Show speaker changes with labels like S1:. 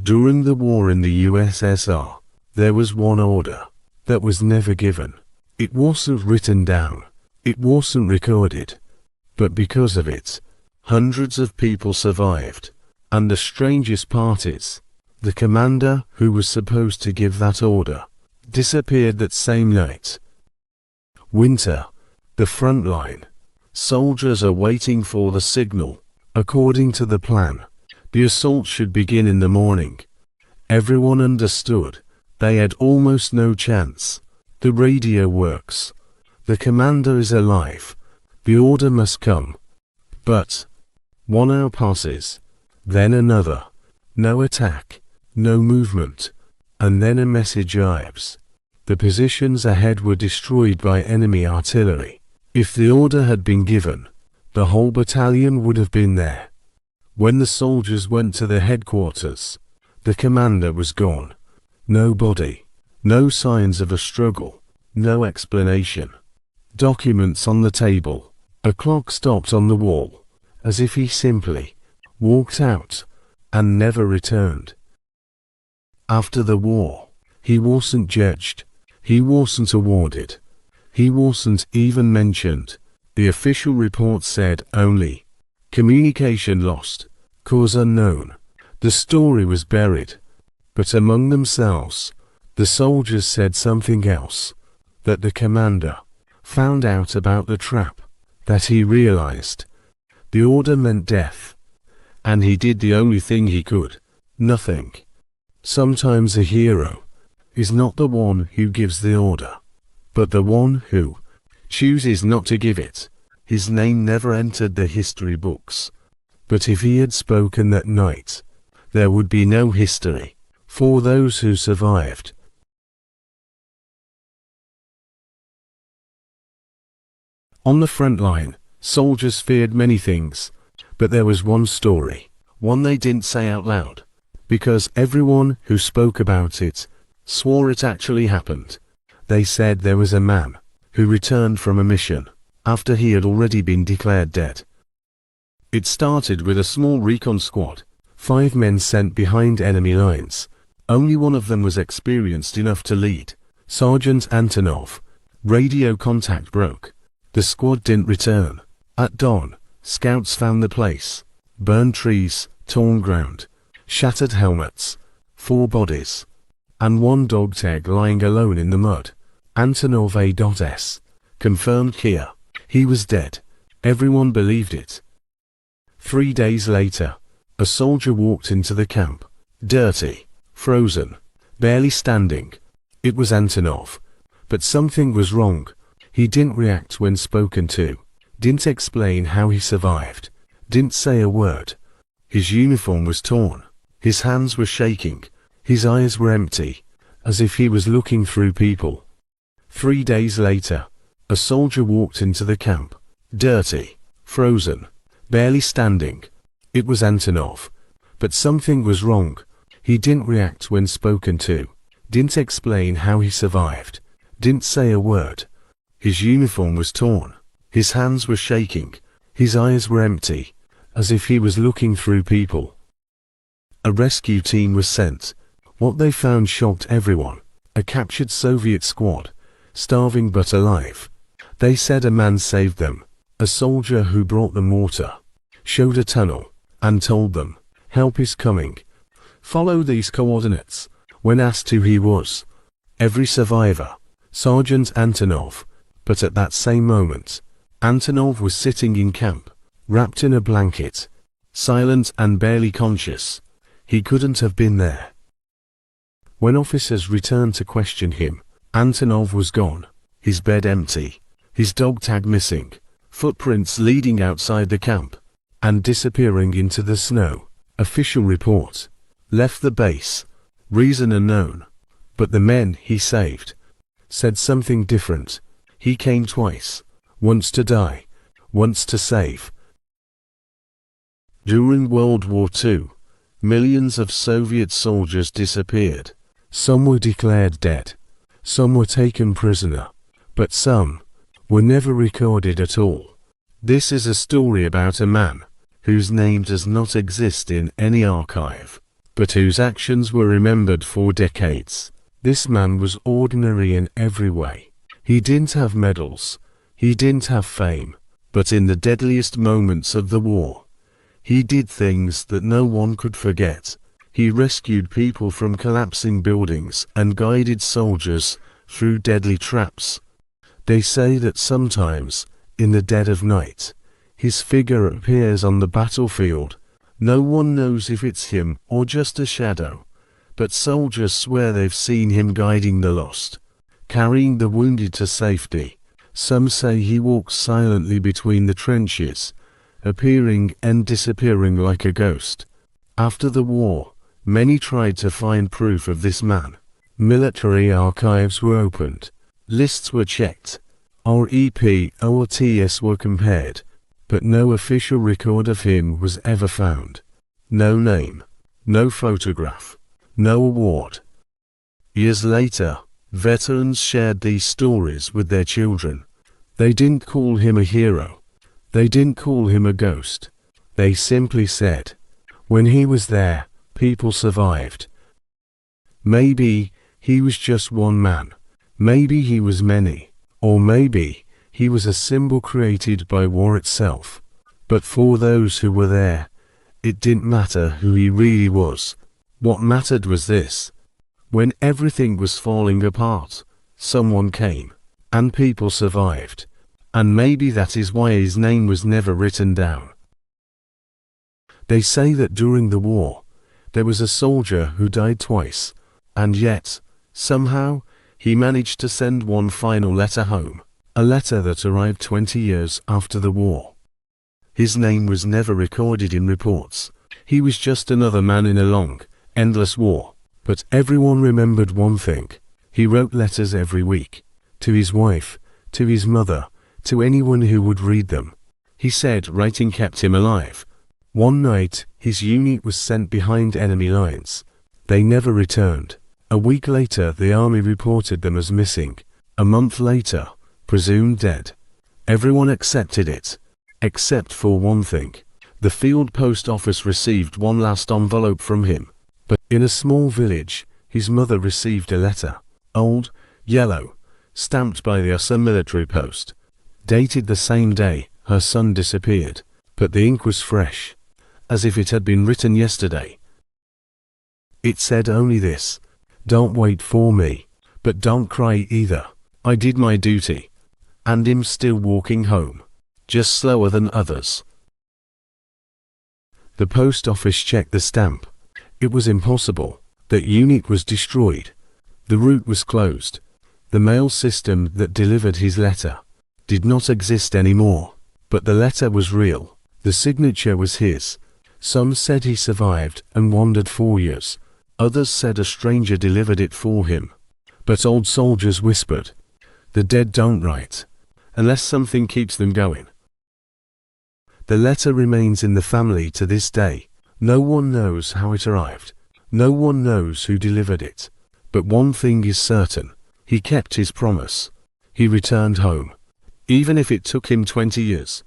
S1: During the war in the USSR, there was one order that was never given. It wasn't written down. It wasn't recorded. But because of it, hundreds of people survived. And the strangest part is, the commander who was supposed to give that order disappeared that same night. Winter, the front line. Soldiers are waiting for the signal. According to the plan, the assault should begin in the morning. Everyone understood. They had almost no chance. The radio works. The commander is alive. The order must come. But 1 hour passes. Then another. No attack. No movement. And then a message arrives. The positions ahead were destroyed by enemy artillery. If the order had been given, the whole battalion would have been there. When the soldiers went to the headquarters, the commander was gone. No body. No signs of a struggle. No explanation. Documents on the table. A clock stopped on the wall, as if he simply walked out and never returned. After the war, he wasn't judged. He wasn't awarded. He wasn't even mentioned. The official report said only, communication lost, cause unknown. The story was buried. But among themselves, the soldiers said something else, that the commander found out about the trap, that he realized the order meant death, and he did the only thing he could, nothing. Sometimes a hero is not the one who gives the order, but the one who chooses not to give it. His name never entered the history books, but if he had spoken that night, there would be no history for those who survived. On the front line, soldiers feared many things, but there was one story, one they didn't say out loud, because everyone who spoke about it swore it actually happened. They said there was a man who returned from a mission after he had already been declared dead. It started with a small recon squad, 5 men sent behind enemy lines. Only one of them was experienced enough to lead, Sergeant Antonov. Radio contact broke. The squad didn't return. At dawn, scouts found the place. Burned trees, torn ground, shattered helmets, 4 bodies, and 1 dog tag lying alone in the mud. Antonov A.S. confirmed here. He was dead. Everyone believed it. 3 days later, a soldier walked into the camp, dirty, frozen, barely standing. It was Antonov. But something was wrong. He didn't react when spoken to, didn't explain how he survived, didn't say a word. His uniform was torn. His hands were shaking. His eyes were empty, as if he was looking through people. 3 days later, a soldier walked into the camp, dirty, frozen, barely standing. It was Antonov. But something was wrong. He didn't react when spoken to, didn't explain how he survived, didn't say a word. His uniform was torn. His hands were shaking. His eyes were empty, as if he was looking through people. A rescue team was sent. What they found shocked everyone. A captured Soviet squad, starving but alive. They said a man saved them, a soldier who brought them water, showed a tunnel, and told them, help is coming. Follow these coordinates. When asked who he was, every survivor, Sergeant Antonov. But at that same moment, Antonov was sitting in camp, wrapped in a blanket, silent and barely conscious. He couldn't have been there. When officers returned to question him, Antonov was gone, his bed empty, his dog tag missing, footprints leading outside the camp, and disappearing into the snow. Official report. Left the base. Reason unknown. But the men he saved said something different. He came twice. Once to die, once to save. During World War II, millions of Soviet soldiers disappeared. Some were declared dead. Some were taken prisoner. But some were never recorded at all. This is a story about a man whose name does not exist in any archive, but whose actions were remembered for decades. This man was ordinary in every way. He didn't have medals, he didn't have fame, but in the deadliest moments of the war, he did things that no one could forget. He rescued people from collapsing buildings and guided soldiers through deadly traps. They say that sometimes, in the dead of night, his figure appears on the battlefield. No one knows if it's him or just a shadow, but soldiers swear they've seen him guiding the lost, carrying the wounded to safety. Some say he walks silently between the trenches, appearing and disappearing like a ghost. After the war, many tried to find proof of this man. Military archives were opened, lists were checked, reports were compared, but no official record of him was ever found. No name, no photograph, no award. Years later, veterans shared these stories with their children. They didn't call him a hero. They didn't call him a ghost. They simply said, when he was there, people survived. Maybe he was just one man. Maybe he was many. Or maybe he was a symbol created by war itself. But for those who were there, it didn't matter who he really was. What mattered was this. When everything was falling apart, someone came, and people survived. And maybe that is why his name was never written down. They say that during the war, there was a soldier who died twice, and yet, somehow, he managed to send one final letter home, a letter that arrived 20 years after the war. His name was never recorded in reports. He was just another man in a long, endless war. But everyone remembered one thing. He wrote letters every week, to his wife, to his mother, to anyone who would read them. He said writing kept him alive. One night, his unit was sent behind enemy lines. They never returned. A week later, the army reported them as missing. A month later, presumed dead. Everyone accepted it, except for one thing. The field post office received one last envelope from him. But in a small village, his mother received a letter. Old, yellow, stamped by the USA military post. Dated the same day her son disappeared, but the ink was fresh, as if it had been written yesterday. It said only this: don't wait for me, but don't cry either. I did my duty. And I'm still walking home, just slower than others. The post office checked the stamp. It was impossible. That unit was destroyed. The route was closed. The mail system that delivered his letter did not exist anymore. But the letter was real. The signature was his. Some said he survived and wandered 4 years. Others said a stranger delivered it for him. But old soldiers whispered, the dead don't write, unless something keeps them going. The letter remains in the family to this day. No one knows how it arrived. No one knows who delivered it. But one thing is certain. He kept his promise. He returned home. Even if it took him 20 years.